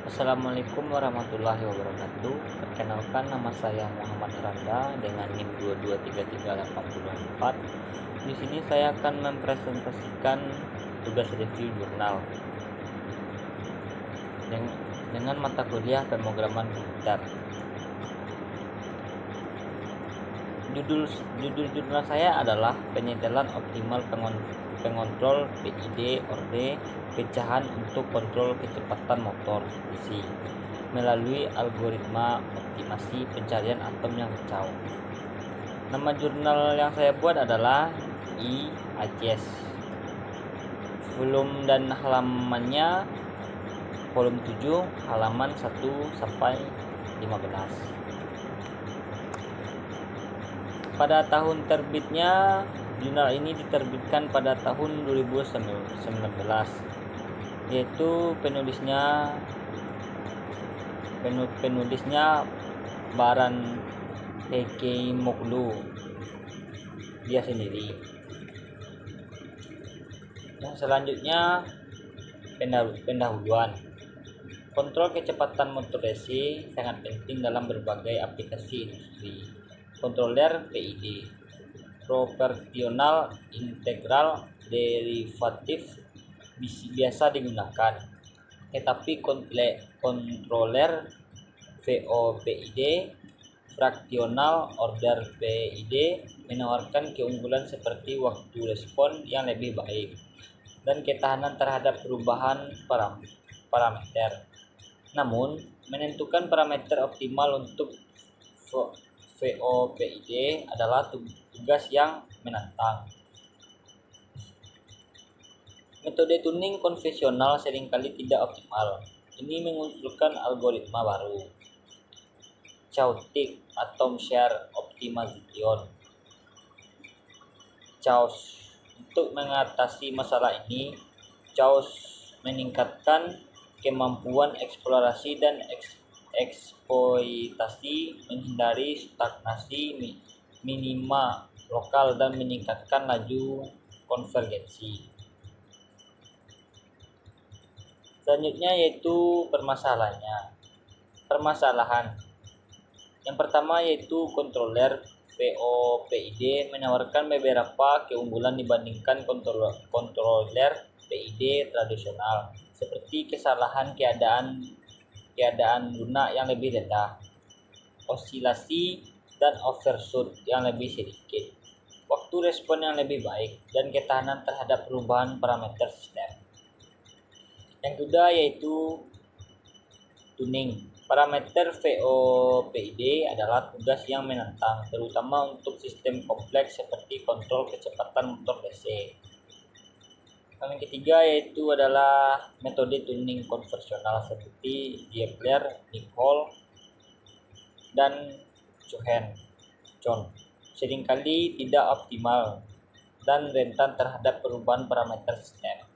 Assalamualaikum warahmatullahi wabarakatuh. Perkenalkan, nama saya Muhammad Randa dengan NIM 2233884. Di sini saya akan mempresentasikan tugas review jurnal dengan mata kuliah pemrograman komputer. Judul jurnal saya adalah penyetelan optimal pengontrol PID orde pecahan untuk kontrol kecepatan motor DC melalui algoritma optimasi pencarian atom yang kacau. Nama jurnal yang saya buat adalah IACS. Volume dan halamannya volume 7 halaman 1 sampai 15. Pada tahun terbitnya, jurnal ini diterbitkan pada tahun 2019, yaitu penulisnya Baran Hekimoglu dia sendiri. Yang selanjutnya pendahuluan. Kontrol kecepatan motor DC sangat penting dalam berbagai aplikasi industri. Kontroler PID, proporsional, integral, derivatif biasa digunakan, tetapi kontroler VOPID, fraksional order PID menawarkan keunggulan seperti waktu respon yang lebih baik dan ketahanan terhadap perubahan parameter. Namun, menentukan parameter optimal untuk VOPID adalah tugas yang menantang. Metode tuning konvensional seringkali tidak optimal. Ini mengusulkan algoritma baru, chaotic atom share optimization (CHAOS). Untuk mengatasi masalah ini, CHAOS meningkatkan kemampuan eksplorasi dan eksploitasi, menghindari stagnasi minima lokal, dan meningkatkan laju konvergensi. Selanjutnya yaitu permasalahan. Yang pertama yaitu kontroler VOPID menawarkan beberapa keunggulan dibandingkan kontroler PID tradisional, seperti kesalahan keadaan lunak yang lebih rendah, osilasi dan overshoot yang lebih sedikit, waktu respon yang lebih baik, dan ketahanan terhadap perubahan parameter sistem. Yang kedua yaitu tuning. Parameter VOPID adalah tugas yang menantang, terutama untuk sistem kompleks seperti kontrol kecepatan motor DC. Yang ketiga yaitu adalah metode tuning konvensional seperti Diepler, Nicol, dan John seringkali tidak optimal dan rentan terhadap perubahan parameter sistem.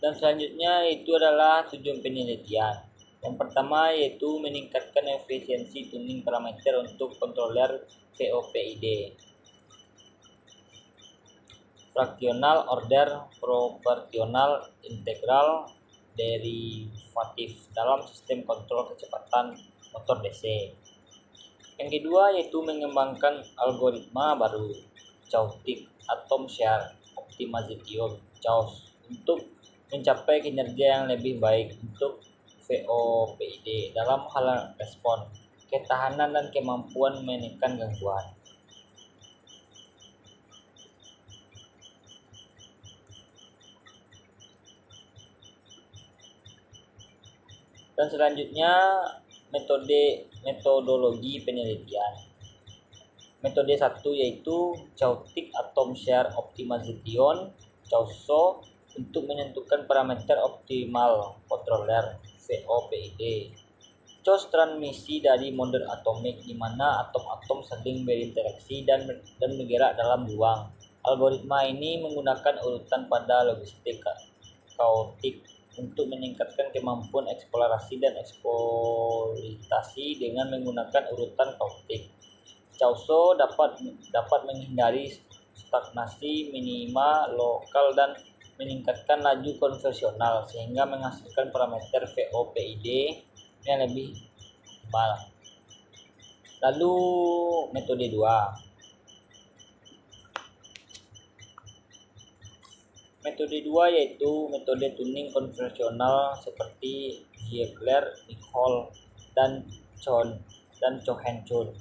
Dan selanjutnya itu adalah tujuan penelitian. Yang pertama yaitu meningkatkan efisiensi tuning parameter untuk kontroler VOPID, fraksional order, proporsional, integral, derivatif dalam sistem kontrol kecepatan motor DC. Yang kedua yaitu mengembangkan algoritma baru, chaotic atom share optimization (CHAOS), untuk mencapai kinerja yang lebih baik untuk VOPID dalam hal respon, ketahanan, dan kemampuan menekan gangguan. Dan selanjutnya metodologi penelitian. Metode 1 yaitu chaotic atom share optimization (CHAOSO) untuk menentukan parameter optimal kontroler VOPID. CHAOS transmisi dari model atomik di mana atom-atom saling berinteraksi dan bergerak dalam ruang. Algoritma ini menggunakan urutan pada logistik chaotic untuk meningkatkan kemampuan eksplorasi dan eksploitasi dengan menggunakan urutan chaotic. CHAOSO dapat menghindari stagnasi minima lokal dan meningkatkan laju konversional sehingga menghasilkan parameter VOPID yang lebih tebal. Lalu metode 2. Metode 2 yaitu metode tuning konvensional seperti Ziegler, Nichols, dan Cohen-Chun,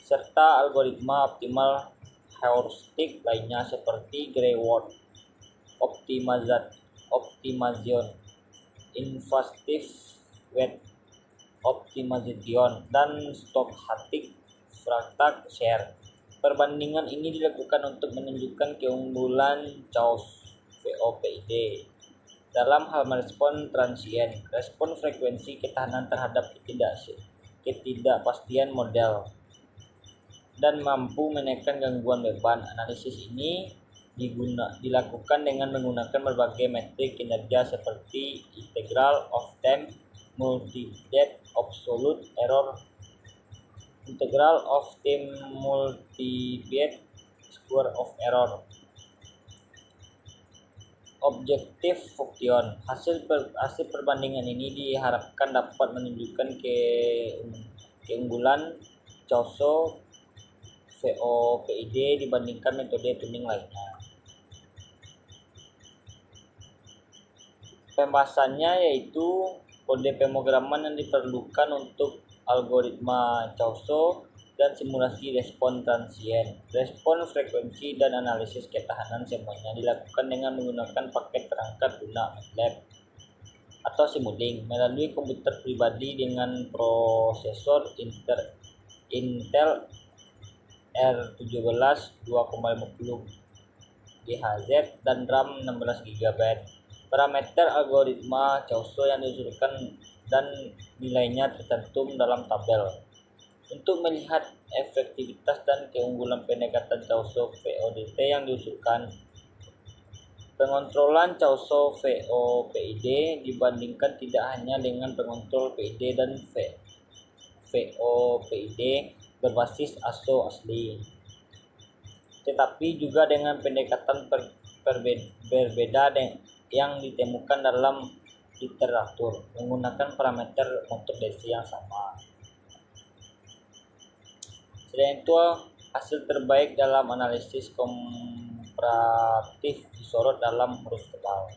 serta algoritma optimal heuristik lainnya seperti Gray-Ward optimization, invasive weight optimization, dan stochastic fractal share. Perbandingan ini dilakukan untuk menunjukkan keunggulan Chaos VOPID dalam hal merespon transien, respon frekuensi, ketahanan terhadap ketidakpastian model, dan mampu menekan gangguan beban. Analisis ini dilakukan dengan menggunakan berbagai metrik kinerja seperti integral of time multiplied absolute error, integral of time multiplied square of error, objektif function. Hasil perbandingan ini diharapkan dapat menunjukkan keunggulan Chaos VOPID dibandingkan metode tuning lainnya. Pembahasannya yaitu kode pemrograman yang diperlukan untuk algoritma Chaos dan simulasi respon transien, respon frekuensi, dan analisis ketahanan semuanya dilakukan dengan menggunakan paket perangkat lunak MATLAB atau Simulink melalui komputer pribadi dengan prosesor Intel R17 2,50 GHz dan RAM 16 GB. Parameter algoritma Chaos yang diusulkan dan nilainya tercantum dalam tabel. Untuk melihat efektivitas dan keunggulan pendekatan Chaos VODT yang diusulkan, pengontrolan Chaos VOPID dibandingkan tidak hanya dengan pengontrol PID dan VOPID berbasis ASO asli, tetapi juga dengan pendekatan berbeda yang ditemukan dalam literatur menggunakan parameter motor DC yang sama. Selain itu, hasil terbaik dalam analisis komparatif disorot dalam huruf tebal.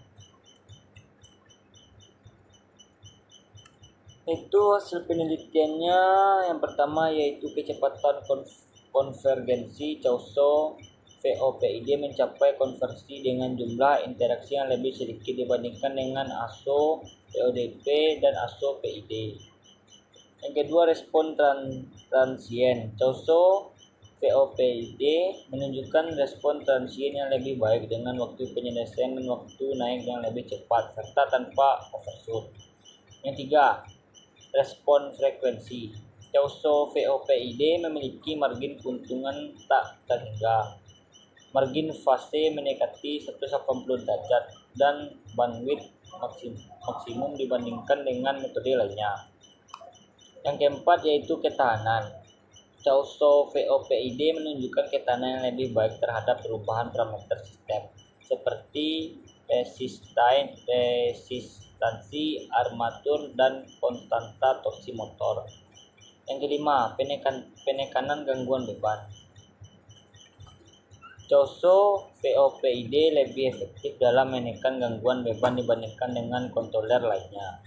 Itu hasil penelitiannya. Yang pertama yaitu kecepatan konvergensi Chaos VOPID mencapai konversi dengan jumlah interaksi yang lebih sedikit dibandingkan dengan ASO VODP dan ASO PID. Yang kedua, respon transien. Chaos VOPID menunjukkan respon transien yang lebih baik dengan waktu penyelesaian dan waktu naik yang lebih cepat serta tanpa overshoot. Yang tiga, respon frekuensi. Chaos VOPID memiliki margin keuntungan tak terhingga. Margin fase mendekati 180 derajat dan bandwidth maksimum dibandingkan dengan metode lainnya. Yang keempat yaitu ketahanan. Chaos VOPID menunjukkan ketahanan yang lebih baik terhadap perubahan parameter sistem seperti resistansi armatur dan konstanta torsi motor. Yang kelima, penekanan gangguan beban. Chaos VOPID lebih efektif dalam menekan gangguan beban dibandingkan dengan kontroler lainnya.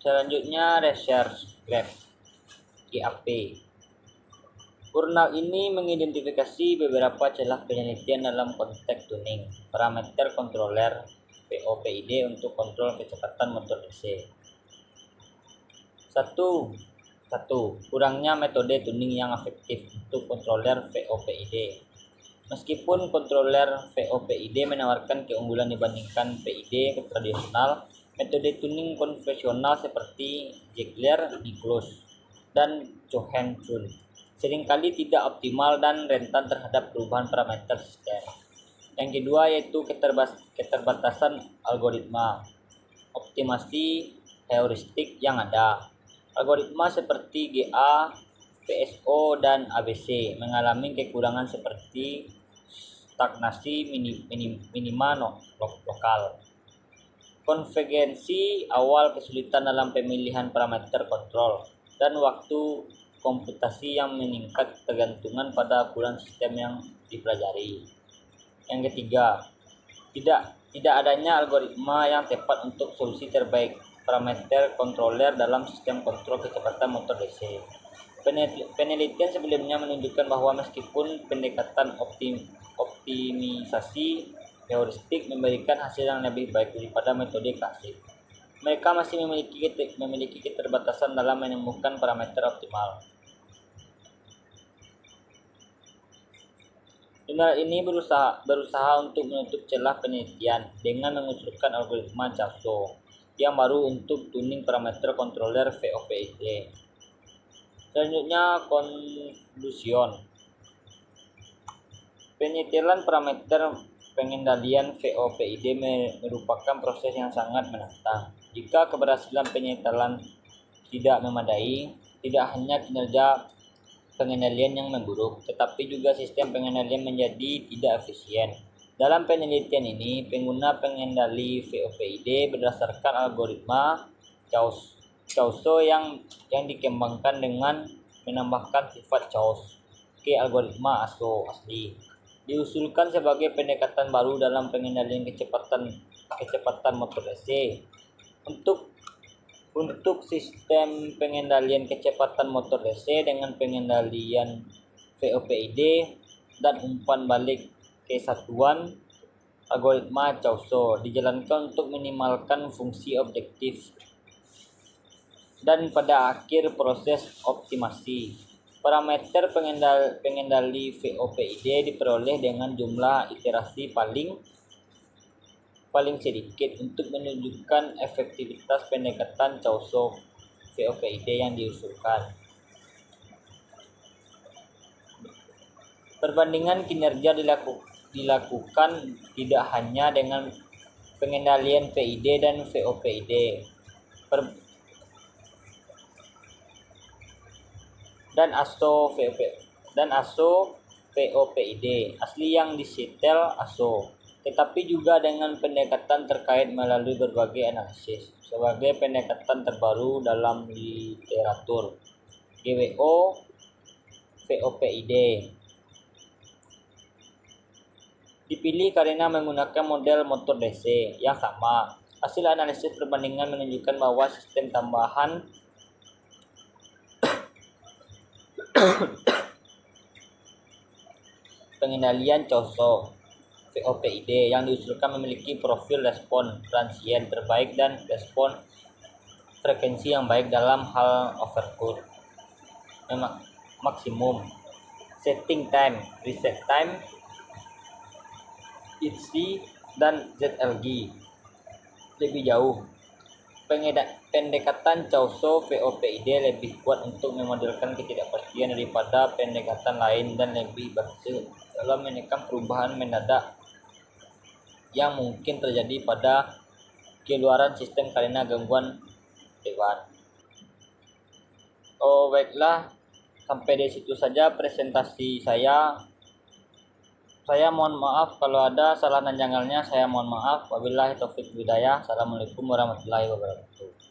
Selanjutnya, Research Graph GAP. Jurnal ini mengidentifikasi beberapa celah penelitian dalam konteks tuning parameter kontroler VOPID untuk kontrol kecepatan motor DC. 1. Kurangnya metode tuning yang efektif untuk kontroler VOPID. Meskipun kontroler VOPID menawarkan keunggulan dibandingkan PID tradisional, metode tuning konvensional seperti Ziegler, Nichols, dan Cohen-Chun seringkali tidak optimal dan rentan terhadap perubahan parameter sistem. Yang kedua yaitu keterbatasan algoritma optimasi heuristik yang ada. Algoritma seperti GA PSO dan ABC mengalami kekurangan seperti stagnasi minima lokal. Konvergensi awal kesulitan dalam pemilihan parameter kontrol dan waktu komputasi yang meningkat tergantungan pada ukuran sistem yang dipelajari. Yang ketiga, tidak adanya algoritma yang tepat untuk solusi terbaik parameter kontroler dalam sistem kontrol kecepatan motor DC. Penelitian sebelumnya menunjukkan bahwa meskipun pendekatan optimisasi heuristik memberikan hasil yang lebih baik daripada metode klasik, mereka masih memiliki keterbatasan dalam menemukan parameter optimal. Jurnal ini berusaha untuk menutup celah penelitian dengan mengusulkan algoritma Chausseau yang baru untuk tuning parameter kontroler VOPID. Selanjutnya, konklusion. Penyetelan parameter pengendalian VOPID merupakan proses yang sangat menantang. Jika keberhasilan penyetelan tidak memadai, tidak hanya kinerja pengendalian yang memburuk, tetapi juga sistem pengendalian menjadi tidak efisien. Dalam penelitian ini, pengguna pengendali VOPID berdasarkan algoritma Chausseau yang dikembangkan dengan menambahkan sifat Chaus ke algoritma ASO asli. Diusulkan sebagai pendekatan baru dalam pengendalian kecepatan motor DC. Untuk sistem pengendalian kecepatan motor DC dengan pengendalian VOPID dan umpan balik kesatuan, algoritma Chausseau dijalankan untuk minimalkan fungsi objektif. Dan pada akhir proses optimasi, parameter pengendali VOPID diperoleh dengan jumlah iterasi paling sedikit untuk menunjukkan efektivitas pendekatan Chausseau VOPID yang diusulkan. Perbandingan kinerja dilakukan tidak hanya dengan pengendalian PID dan VOPID dan ASO VOPID asli yang disetel ASO, tetapi juga dengan pendekatan terkait melalui berbagai analisis sebagai pendekatan terbaru dalam literatur GWO VOPID. Dipilih karena menggunakan model motor DC yang sama. Hasil analisis perbandingan menunjukkan bahwa sistem tambahan pengendalian Chausseau VOPID yang diusulkan memiliki profil respon transien terbaik dan respon frekuensi yang baik dalam hal overshoot maksimum, setting time, reset time, ITC, dan ZLG. Lebih jauh, pendekatan Chausseau VOPID lebih kuat untuk memodelkan ketidakpastian daripada pendekatan lain dan lebih berhasil dalam menekan perubahan mendadak yang mungkin terjadi pada keluaran sistem karena gangguan hewan. Oh baiklah, sampai di situ saja presentasi saya. Saya mohon maaf kalau ada salah dan janggalnya, saya mohon maaf. Wabillahi taufik hidayah. Assalamualaikum warahmatullahi wabarakatuh.